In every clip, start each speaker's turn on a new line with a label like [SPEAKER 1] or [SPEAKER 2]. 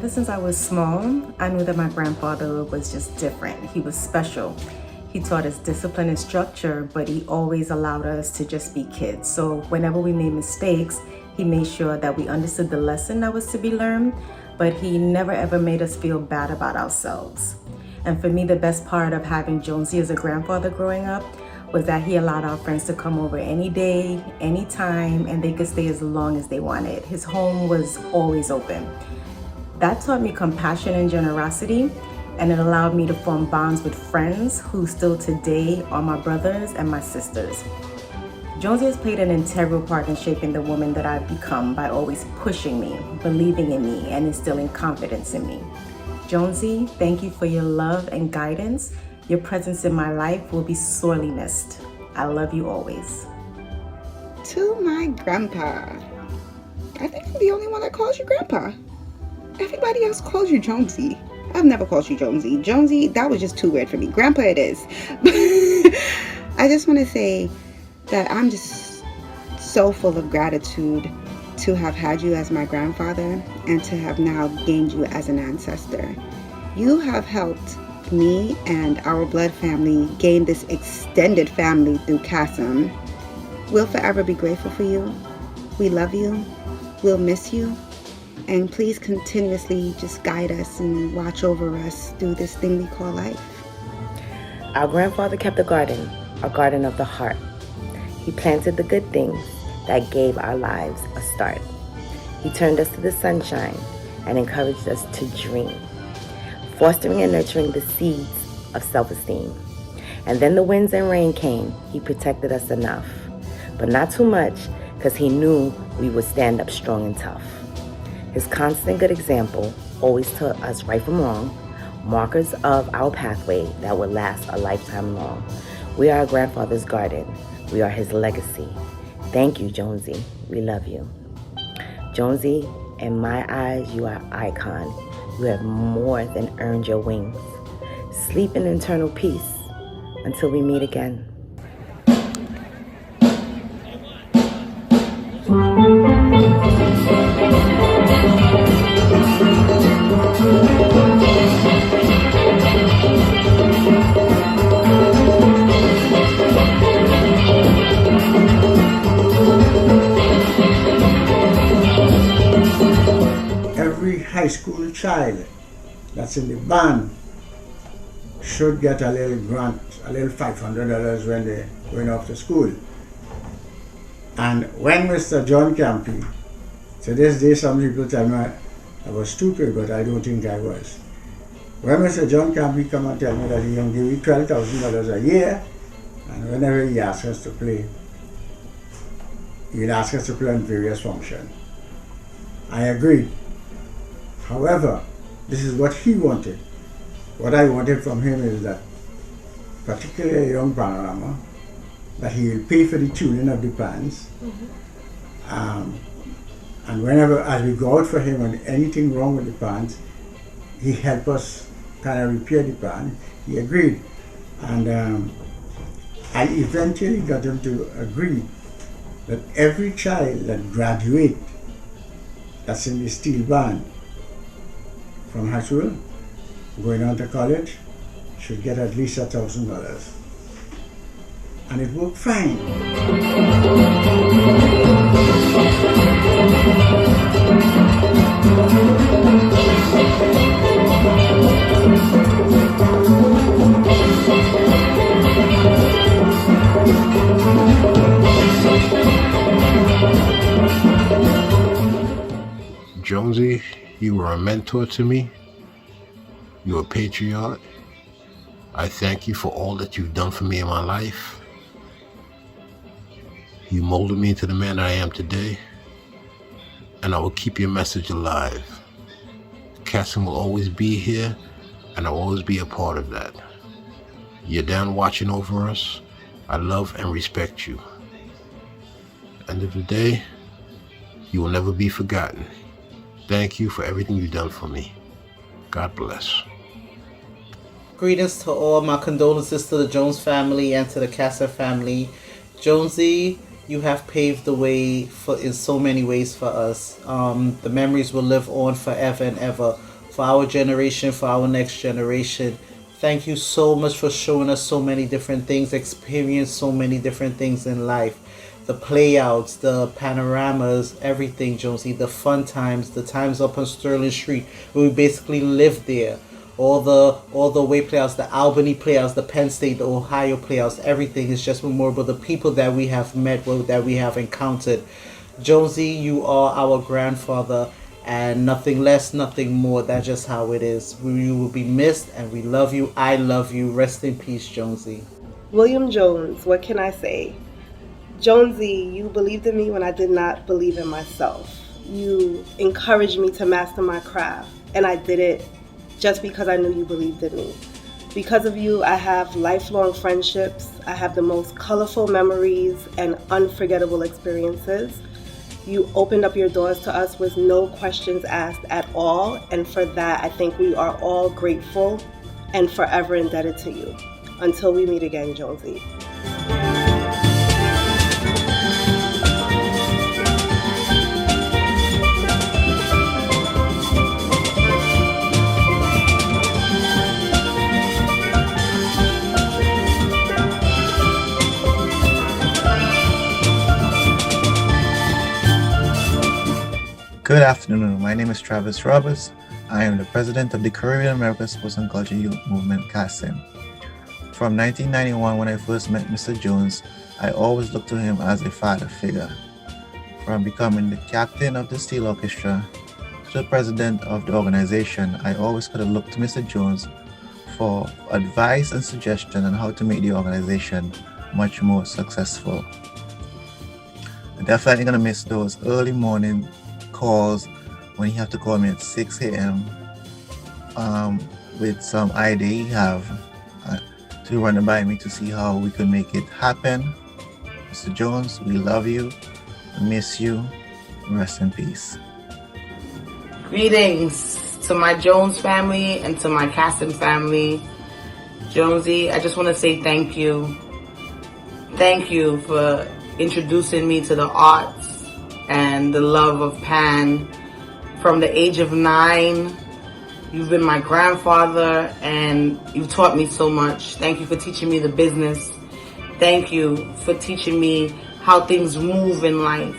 [SPEAKER 1] ever since I was small, I knew that my grandfather was just different. He was special. He taught us discipline and structure, but he always allowed us to just be kids. So whenever we made mistakes, he made sure that we understood the lesson that was to be learned, but he never ever made us feel bad about ourselves. And for me, the best part of having Jonesy as a grandfather growing up was that he allowed our friends to come over any day, anytime, and they could stay as long as they wanted. His home was always open. That taught me compassion and generosity, and it allowed me to form bonds with friends who still today are my brothers and my sisters. Jonesy has played an integral part in shaping the woman that I've become by always pushing me, believing in me, and instilling confidence in me. Jonesy, thank you for your love and guidance. Your presence in my life will be sorely missed. I love you always.
[SPEAKER 2] To my grandpa. I think I'm the only one that calls you grandpa. Everybody else calls you Jonesy. I've never called you Jonesy. Jonesy, that was just too weird for me. Grandpa it is. I just want to say that I'm just so full of gratitude to have had you as my grandfather and to have now gained you as an ancestor. You have helped me and our blood family gain this extended family through CASYM. We'll forever be grateful for you. We love you. We'll miss you. And please continuously just guide us and watch over us through this thing we call life.
[SPEAKER 3] Our grandfather kept a garden of the heart. He planted the good things that gave our lives a start. He turned us to the sunshine and encouraged us to dream, fostering and nurturing the seeds of self-esteem. And then the winds and rain came. He protected us enough, but not too much, because he knew we would stand up strong and tough. His constant good example always taught us right from wrong, markers of our pathway that would last a lifetime long. We are our grandfather's garden. We are his legacy. Thank you, Jonesy. We love you. Jonesy, in my eyes, you are an icon. You have more than earned your wings. Sleep in eternal peace until we meet again.
[SPEAKER 4] Every high school child that's in the band should get a little grant, a little $500 when they going off to school. And when Mr. John Campy, to this day some people tell me I was stupid, but I don't think I was. When Mr. John Campy come and tell me that he can give me $12,000 a year, and whenever he asks us to play, he'll ask us to play in various functions. I agreed. However, this is what he wanted. What I wanted from him is that, particularly a young panorama, that he will pay for the tuning of the bands. And whenever, as we go out for him and anything wrong with the bands, he helped us kind of repair the band. He agreed. And I eventually got him to agree that every child that graduates that's in the steel band from high school, going on to college, should get at least $1,000. And it worked fine.
[SPEAKER 5] Jonesy, you were a mentor to me. You're a patriot. I thank you for all that you've done for me in my life. You molded me into the man I am today, and I will keep your message alive. CASYM will always be here, and I will always be a part of that. You're down watching over us. I love and respect you. At the end of the day, you will never be forgotten. Thank you for everything you've done for me. God bless.
[SPEAKER 6] Greetings to all. My condolences to the Jones family and to the CASYM family. Jonesy, you have paved the way in so many ways for us. The memories will live on forever and ever. for our generation, for our next generation. Thank you so much for showing us so many different things, experience so many different things in life. The playouts, the panoramas, everything, Jonesy, the fun times, the times up on Sterling Street where we basically lived there. All the way playouts, the Albany playouts, the Penn State, the Ohio playouts, everything is just memorable. The people that we have met, that we have encountered. Jonesy, you are our grandfather, and nothing less, nothing more. That's just how it is. You will be missed, and we love you. I love you. Rest in peace, Jonesy.
[SPEAKER 7] William Jones, what can I say? Jonesy, you believed in me when I did not believe in myself. You encouraged me to master my craft, and I did it just because I knew you believed in me. Because of you, I have lifelong friendships. I have the most colorful memories and unforgettable experiences. You opened up your doors to us with no questions asked at all, and for that, I think we are all grateful and forever indebted to you. Until we meet again, Jonesy.
[SPEAKER 8] Good afternoon. My name is Travis Roberts. I am the president of the Caribbean American Sports and Culture Youth Movement, CASYM. From 1991, when I first met Mr. Jones, I always looked to him as a father figure. From becoming the captain of the Steel Orchestra to the president of the organization, I always could have looked to Mr. Jones for advice and suggestion on how to make the organization much more successful. I'm definitely going to miss those early morning calls when you have to call me at 6 a.m. With some idea you have to run it by me to see how we can make it happen. Mr. Jones, we love you, we miss you, rest in peace.
[SPEAKER 3] Greetings to my Jones family and to my CASYM family. Jonesy, I just want to say thank you. Thank you for introducing me to the arts and the love of Pan. From the age of 9, you've been my grandfather and you've taught me so much. Thank you for teaching me the business. Thank you for teaching me how things move in life.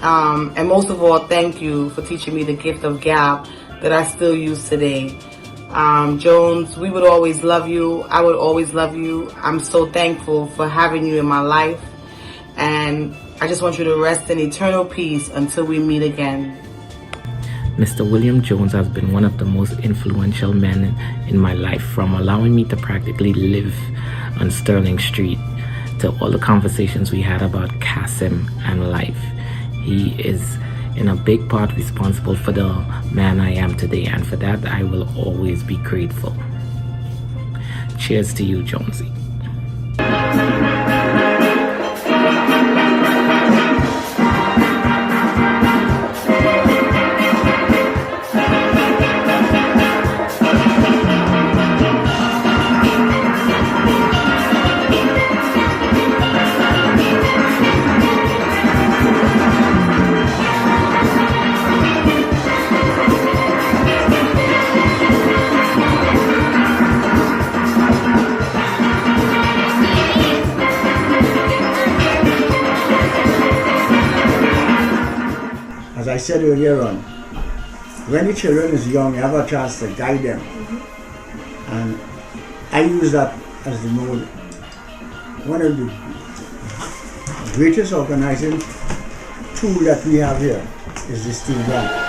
[SPEAKER 3] And most of all, thank you for teaching me the gift of gab that I still use today. Jones, we would always love you. I would always love you. I'm so thankful for having you in my life. And I just want you to rest in eternal peace until we meet again.
[SPEAKER 9] Mr. William Jones has been one of the most influential men in my life, from allowing me to practically live on Sterling Street to all the conversations we had about CASYM and life. He is in a big part responsible for the man I am today, and for that I will always be grateful. Cheers to you, Jonesy.
[SPEAKER 4] As I said earlier on, when the children is young, you have a chance to guide them. And I use that as the mode. One of the greatest organizing tool that we have here is the steel band.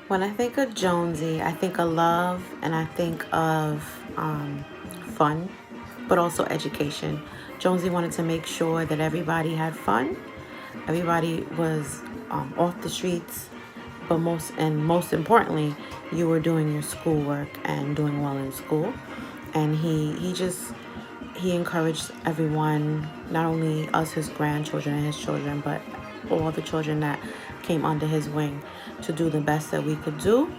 [SPEAKER 10] When I think of Jonesy, I think of love and I think of fun, but also education. Jonesy wanted to make sure that everybody had fun, everybody was off the streets, but most importantly, you were doing your schoolwork and doing well in school. and he encouraged everyone, not only us, his grandchildren and his children, but all the children that came under his wing, to do the best that we could do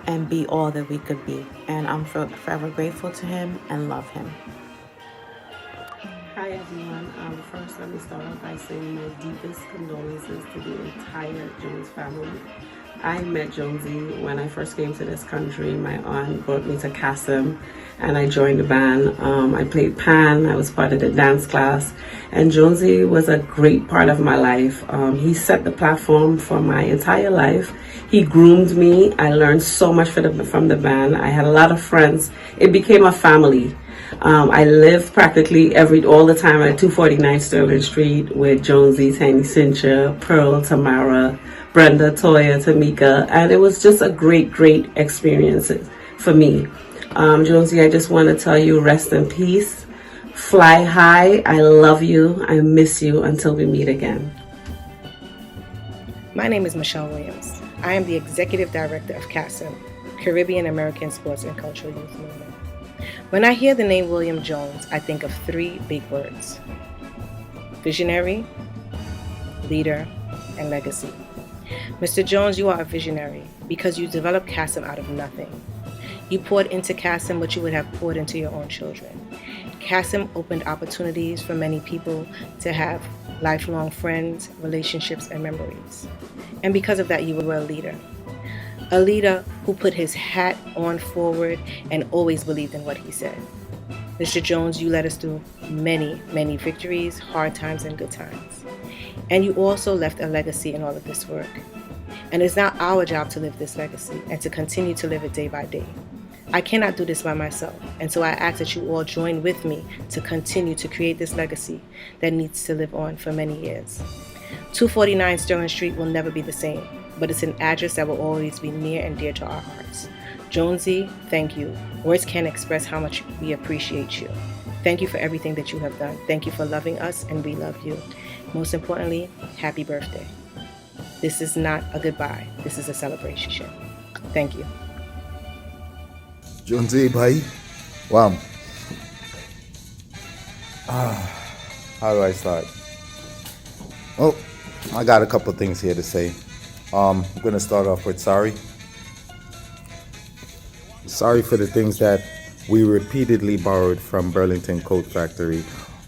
[SPEAKER 10] and be all that we could be. And I'm forever grateful to him and love him.
[SPEAKER 11] Hi everyone. First, let me start off by saying my deepest condolences to the entire Jones family. I met Jonesy when I first came to this country. My aunt brought me to CASYM and I joined the band. I played pan, I was part of the dance class, and Jonesy was a great part of my life. He set the platform for my entire life. He groomed me. I learned so much from the band. I had a lot of friends. It became a family. I lived practically all the time at 249 Sterling Street with Jonesy, Tiny Cynthia, Pearl, Tamara, Brenda, Toya, Tamika, and it was just a great experience for me. Jonesy, I just want to tell you, rest in peace. Fly high. I love you. I miss you until we meet again.
[SPEAKER 12] My name is Michelle Williams. I am the Executive Director of CASYM, Caribbean American Sports and Cultural Youth Movement. When I hear the name William Jones, I think of three big words: visionary, leader, and legacy. Mr. Jones, you are a visionary because you developed CASYM out of nothing. You poured into CASYM what you would have poured into your own children. CASYM opened opportunities for many people to have lifelong friends, relationships, and memories. And because of that, you were a leader. A leader who put his hat on forward and always believed in what he said. Mr. Jones, you led us through many victories, hard times, and good times. And you also left a legacy in all of this work. And it's now our job to live this legacy and to continue to live it day by day. I cannot do this by myself, and so I ask that you all join with me to continue to create this legacy that needs to live on for many years. 249 Sterling Street will never be the same, but it's an address that will always be near and dear to our hearts. Jonesy, thank you. Words can't express how much we appreciate you. Thank you for everything that you have done. Thank you for loving us, and we love you. Most importantly, happy birthday. This is not a goodbye. This is a celebration. Thank you.
[SPEAKER 13] Jonesy, bhai. Wow. How do I start? Oh, I got a couple things here to say. I'm going to start off with sorry. Sorry for the things that we repeatedly borrowed from Burlington Coat Factory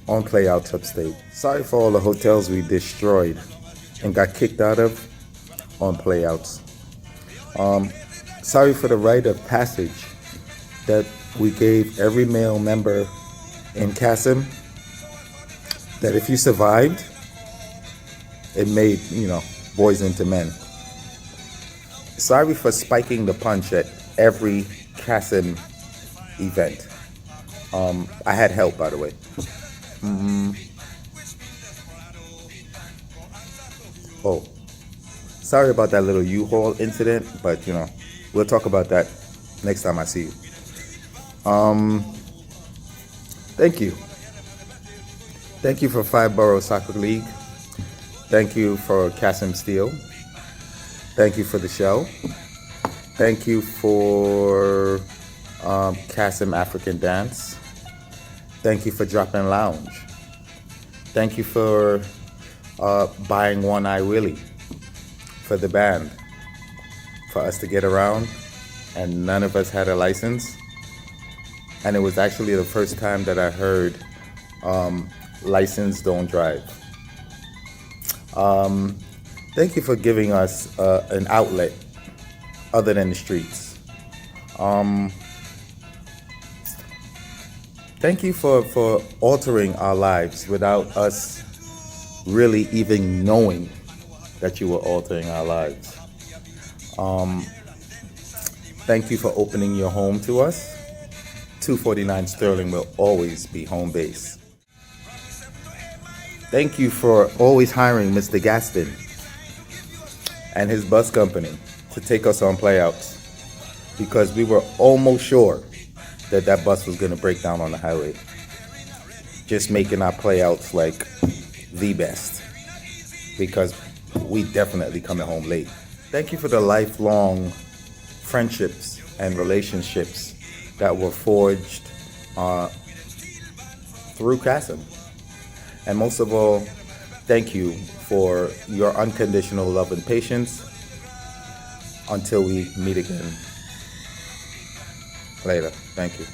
[SPEAKER 13] on playouts upstate. Sorry for all the hotels we destroyed and got kicked out of on playouts. Sorry for the rite of passage that we gave every male member in CASYM, that if you survived, it made, boys into men. Sorry for spiking the punch at every CASYM event. I had help, by the way. Oh, sorry about that little U-Haul incident, but we'll talk about that next time I see you. Thank you. Thank you for Five Borough Soccer League. Thank you for CASYM Steel. Thank you for the show. Thank you for CASYM African Dance. Thank you for Dropping Lounge. Thank you for buying One Eye Willie for the band, for us to get around, and none of us had a license. And it was actually the first time that I heard license don't drive. Thank you for giving us an outlet other than the streets. Thank you for altering our lives without us really even knowing that you were altering our lives. Thank you for opening your home to us. 249 Sterling will always be home base. Thank you for always hiring Mr. Gaston and his bus company to take us on playouts, because we were almost sure that that bus was going to break down on the highway. Just making our playouts like the best, because we definitely coming home late. Thank you for the lifelong friendships and relationships that were forged through CASYM. And most of all, thank you for your unconditional love and patience. Until we meet again later. Thank you.